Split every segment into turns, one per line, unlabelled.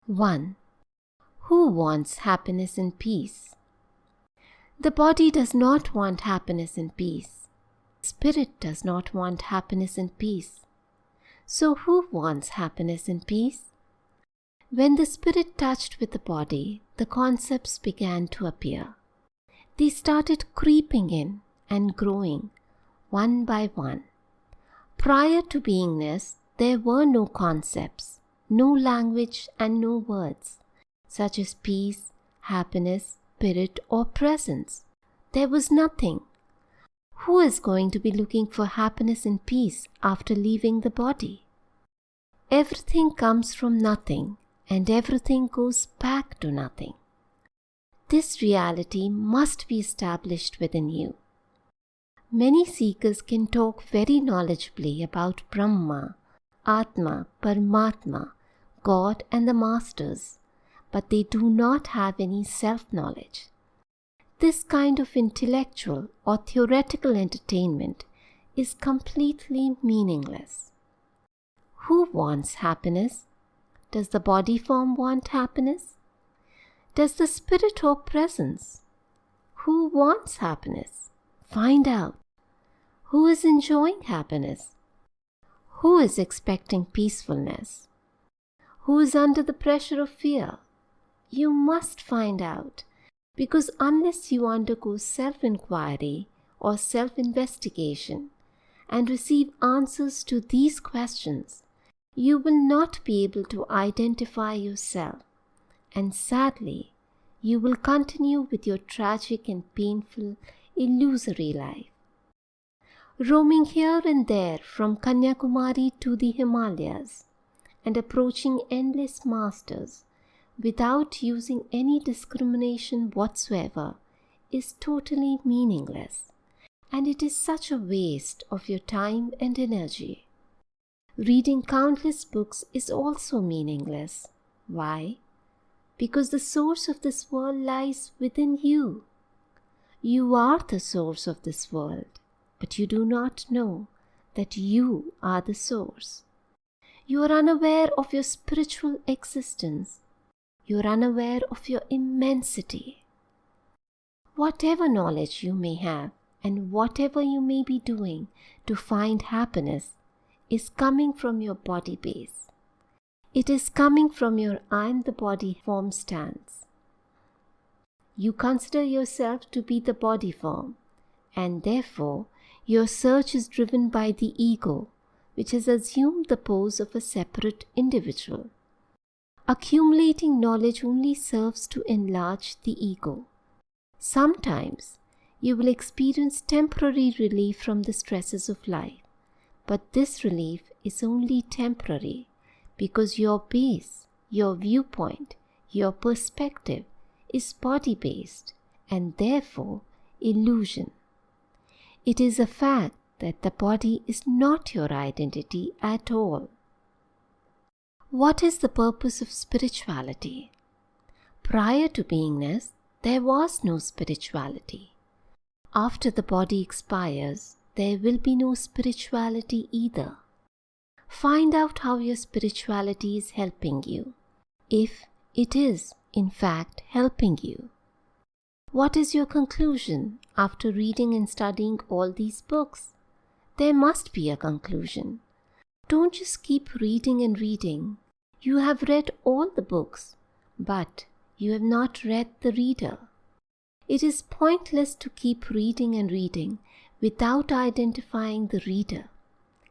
1. Who wants happiness and peace? The body does not want happiness and peace. Spirit does not want happiness and peace. So who wants happiness and peace? When the spirit touched with the body, the concepts began to appear. They started creeping in and growing, one by one. Prior to beingness, there were no concepts, no language and no words, such as peace, happiness, spirit or presence. There was nothing. Who is going to be looking for happiness and peace after leaving the body? Everything comes from nothing and everything goes back to nothing. This reality must be established within you. Many seekers can talk very knowledgeably about Brahma, Atma, Paramatma, God and the Masters, but they do not have any self-knowledge. This kind of intellectual or theoretical entertainment is completely meaningless. Who wants happiness? Does the body form want happiness? Does the spirit or presence? Who wants happiness? Find out. Who is enjoying happiness? Who is expecting peacefulness? Who is under the pressure of fear? You must find out, because unless you undergo self-inquiry or self-investigation and receive answers to these questions, you will not be able to identify yourself, and sadly, you will continue with your tragic and painful, illusory life. Roaming here and there from Kanyakumari to the Himalayas and approaching endless masters without using any discrimination whatsoever is totally meaningless, and it is such a waste of your time and energy. Reading countless books is also meaningless. Why? Because the source of this world lies within you. You are the source of this world, but you do not know that you are the source. You are unaware of your spiritual existence. You are unaware of your immensity. Whatever knowledge you may have and whatever you may be doing to find happiness is coming from your body base. It is coming from your I am the body form stance. You consider yourself to be the body form, and therefore your search is driven by the ego, which has assumed the pose of a separate individual. Accumulating knowledge only serves to enlarge the ego. Sometimes you will experience temporary relief from the stresses of life, but this relief is only temporary because your base, your viewpoint, your perspective is body-based and therefore illusion. It is a fact that the body is not your identity at all. What is the purpose of spirituality? Prior to beingness, there was no spirituality. After the body expires, there will be no spirituality either. Find out how your spirituality is helping you, if it is, in fact, helping you. What is your conclusion after reading and studying all these books? There must be a conclusion. Don't just keep reading and reading. You have read all the books, but you have not read the reader. It is pointless to keep reading and reading without identifying the reader.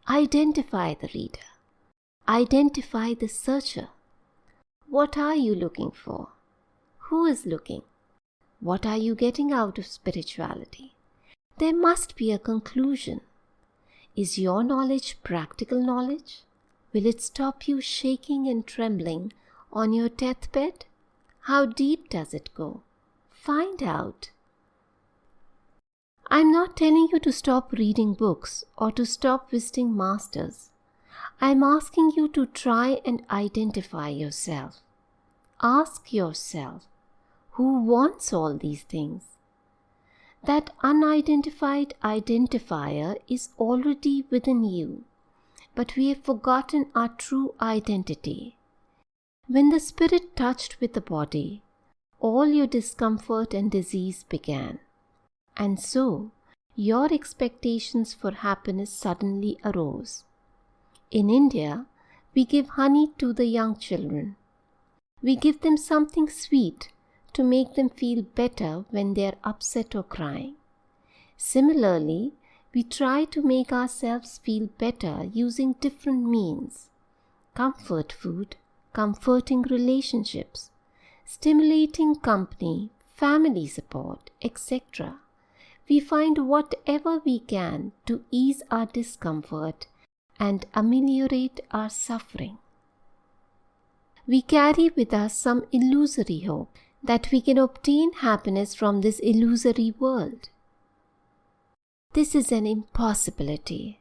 Identify the reader. Identify the searcher. What are you looking for? Who is looking? What are you getting out of spirituality? There must be a conclusion. Is your knowledge practical knowledge? Will it stop you shaking and trembling on your deathbed? How deep does it go? Find out. I'm not telling you to stop reading books or to stop visiting masters. I'm asking you to try and identify yourself. Ask yourself, who wants all these things? That unidentified identifier is already within you, but we have forgotten our true identity. When the spirit touched with the body, all your discomfort and disease began. And so, your expectations for happiness suddenly arose. In India, we give honey to the young children. We give them something sweet to make them feel better when they are upset or crying. Similarly, we try to make ourselves feel better using different means: comfort food, comforting relationships, stimulating company, family support, etc. We find whatever we can to ease our discomfort and ameliorate our suffering. We carry with us some illusory hope that we can obtain happiness from this illusory world. This is an impossibility.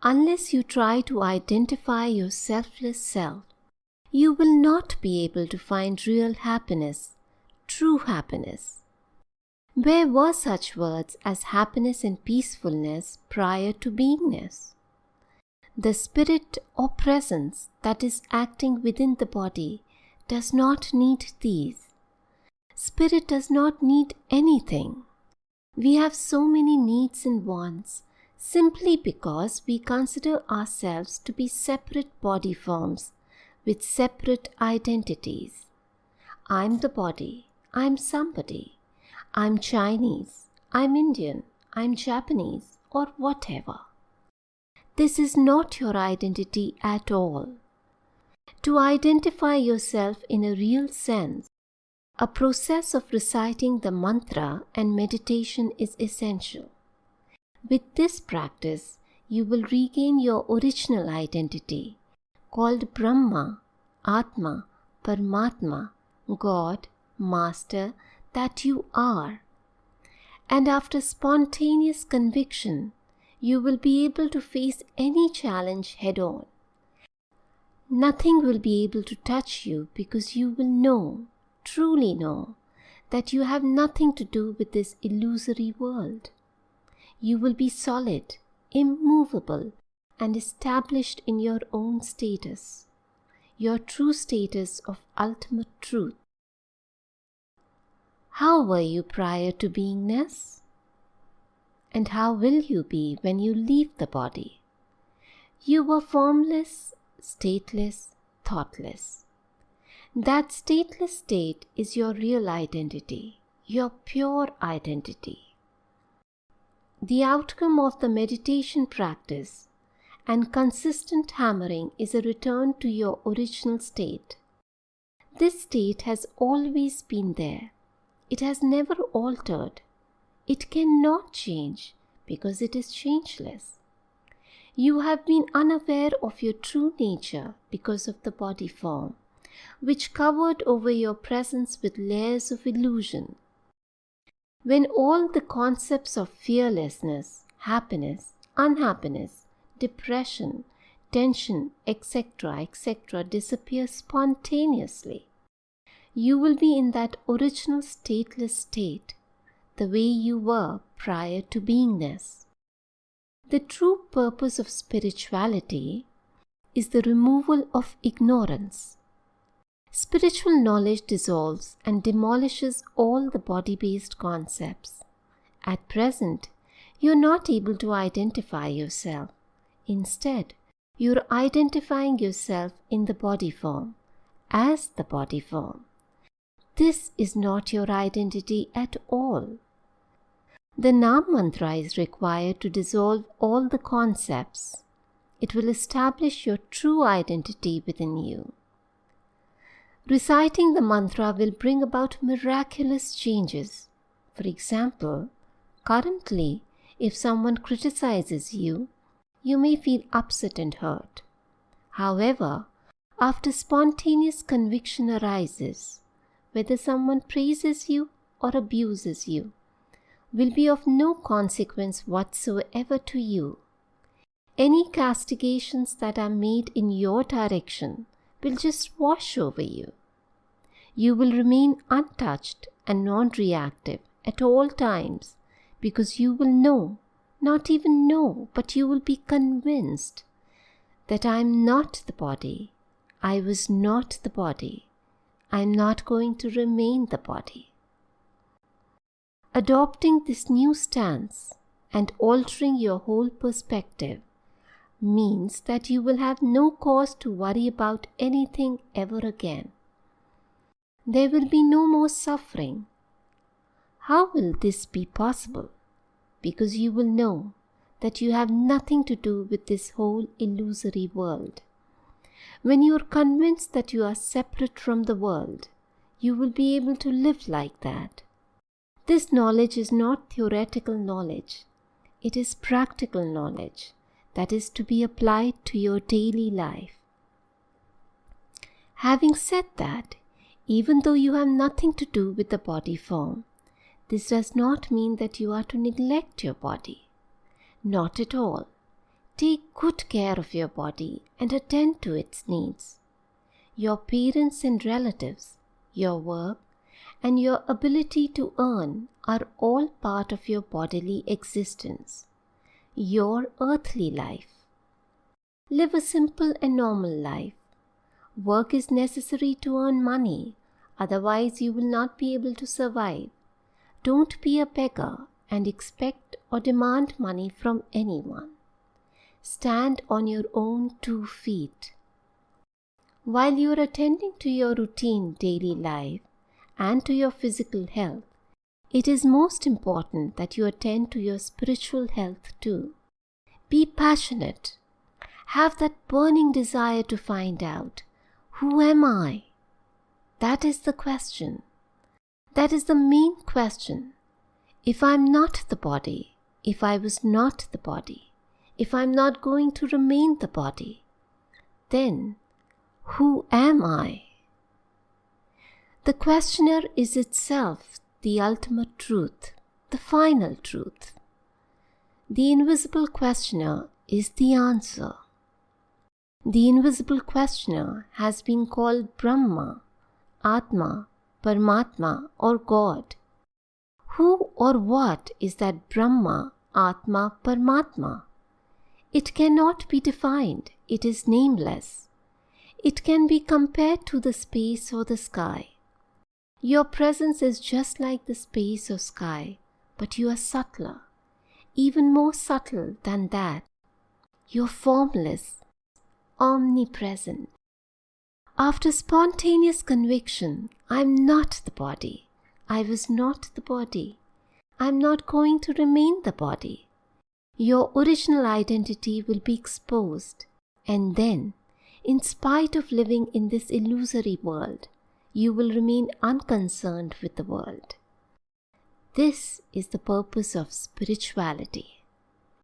Unless you try to identify your selfless self, you will not be able to find real happiness, true happiness. Where were such words as happiness and peacefulness prior to beingness? The spirit or presence that is acting within the body does not need these. Spirit does not need anything. We have so many needs and wants simply because we consider ourselves to be separate body forms with separate identities. I'm the body, I'm somebody, I'm Chinese, I'm Indian, I'm Japanese, or whatever. This is not your identity at all. To identify yourself in a real sense, a process of reciting the mantra and meditation is essential. With this practice, you will regain your original identity, called Brahma, Atma, Paramatma, God, Master, that you are. And after spontaneous conviction, you will be able to face any challenge head-on. Nothing will be able to touch you because you will know, truly know, that you have nothing to do with this illusory world. You will be solid, immovable, and established in your own status, your true status of ultimate truth. How were you prior to beingness? And how will you be when you leave the body? You were formless, stateless, thoughtless. That stateless state is your real identity, your pure identity. The outcome of the meditation practice and consistent hammering is a return to your original state. This state has always been there. It has never altered. It cannot change because it is changeless. You have been unaware of your true nature because of the body form, which covered over your presence with layers of illusion. When all the concepts of fearlessness, happiness, unhappiness, depression, tension, etc., disappear spontaneously, you will be in that original stateless state, the way you were prior to beingness. The true purpose of spirituality is the removal of ignorance. Spiritual knowledge dissolves and demolishes all the body-based concepts. At present, you are not able to identify yourself. Instead, you are identifying yourself in the body form, as the body form. This is not your identity at all. The Nam mantra is required to dissolve all the concepts. It will establish your true identity within you. Reciting the mantra will bring about miraculous changes. For example, currently, if someone criticizes you, you may feel upset and hurt. However, after spontaneous conviction arises, whether someone praises you or abuses you, will be of no consequence whatsoever to you. Any castigations that are made in your direction will just wash over you. You will remain untouched and non-reactive at all times because you will know, not even know, but you will be convinced that I am not the body, I was not the body. I am not going to remain the body. Adopting this new stance and altering your whole perspective means that you will have no cause to worry about anything ever again. There will be no more suffering. How will this be possible? Because you will know that you have nothing to do with this whole illusory world. When you are convinced that you are separate from the world, you will be able to live like that. This knowledge is not theoretical knowledge. It is practical knowledge that is to be applied to your daily life. Having said that, even though you have nothing to do with the body form, this does not mean that you are to neglect your body. Not at all. Take good care of your body and attend to its needs. Your parents and relatives, your work, and your ability to earn are all part of your bodily existence, your earthly life. Live a simple and normal life. Work is necessary to earn money, otherwise you will not be able to survive. Don't be a beggar and expect or demand money from anyone. Stand on your own 2 feet. While you are attending to your routine daily life and to your physical health, it is most important that you attend to your spiritual health too. Be passionate. Have that burning desire to find out, who am I? That is the question. That is the main question. If I am not the body, if I was not the body, if I am not going to remain the body, then who am I? The questioner is itself the ultimate truth, the final truth. The invisible questioner is the answer. The invisible questioner has been called Brahma, Atma, Paramatma, or God. Who or what is that Brahma, Atma, Paramatma? It cannot be defined. It is nameless. It can be compared to the space or the sky. Your presence is just like the space or sky, but you are subtler, even more subtle than that. You are formless, omnipresent. After spontaneous conviction, I am not the body. I was not the body. I am not going to remain the body. Your original identity will be exposed, and then, in spite of living in this illusory world, you will remain unconcerned with the world. This is the purpose of spirituality.